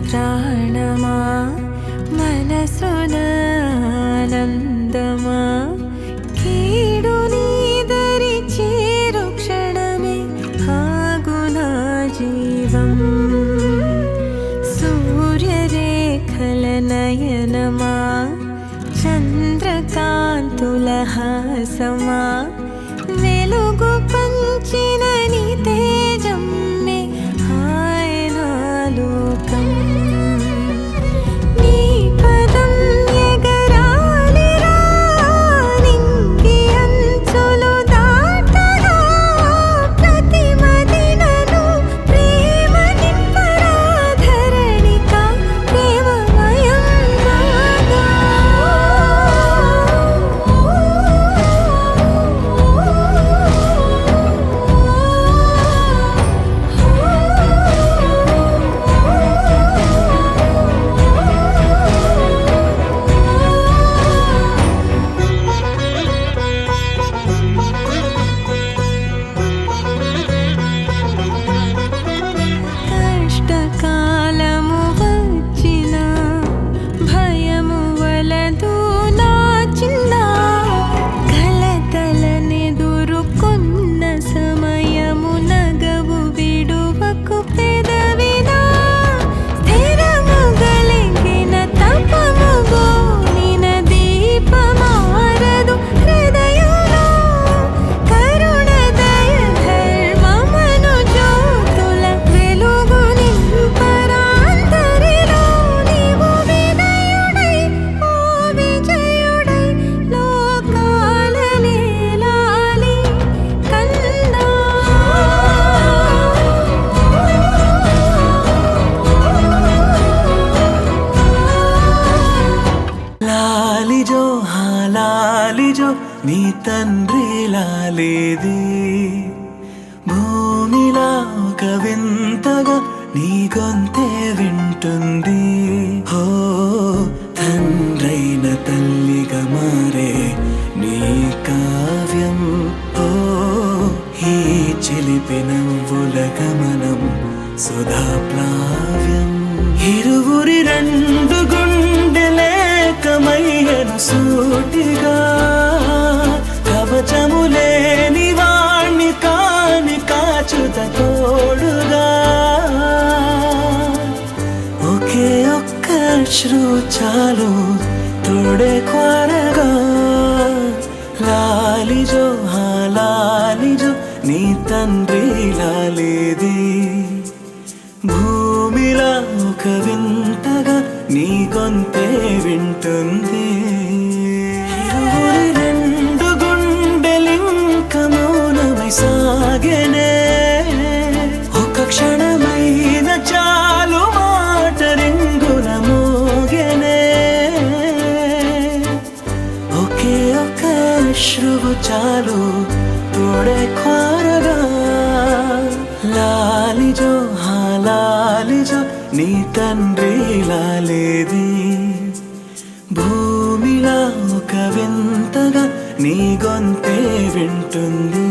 త్రాణమా మనసున ఆనందమా కీడు నీదరి చేరు క్షణమే ఆగునా జీవం సూర్యరేఖల నయనమా చంద్రకాంతుల హాసమా వెలుగు పంచిన నీ తేజమ్మే ఆయన లోకం నీ పదం ఎగరాలిరా నింగి అంచులు దాటగా ప్రతి మదినను ప్రేమ నింపరా ధరణిక ప్రేమమయం బాగా కష్టకాలము వచ్చిన భయము వలదు నా చిన్న కలతలనెదురుకొన్న సమయము నగవు విడువకు పెదవినా స్థిరము గలిగిన తపము గోనిన దీపమారదు హృదయంలో కరుణ దయ ధర్మమను జ్యోతుల వెలుగు నింపరాంతరిలో నీవు వినయుడై ఓ విజయుడై లోకాల నేలాలి కన్నా లాలిజో లాలిజో నీ తండ్రి లాలేది భూమిలా ఒక వింతగా నీ గొంతే వింటుంది హో తండ్రైన తల్లిగా మారే నీ కావ్యం హో ఈ చిలిపి నవ్వుల గమనం సుధా ప్లావ్యం ఇరువురి రెండు గుండెలేకమయ్యను సూటిగా కవచములేని వాణ్ణి కాని కాచుత తోడుగా ఒకే ఒక్క అశ్రు చాలు తోడే క్వారగా లాలిజో లాలిజో నీ తండ్రి లాలేది భూమిలా ఒక వింతగా నీ గొంతే వింటుంది ఇరువురి రెండు గుండెలింక మౌనమై సాగెనే ఒక క్షణమైన చాలు మాట రింగున మోగెనే ఒకే ఒక అశ్రువు చాలు తోడే క్వారగా లాలిజో లాలిజో నీ తండ్రి లాలేది భూమిలా ఒక వింతగా నీ గొంతే వింటుంది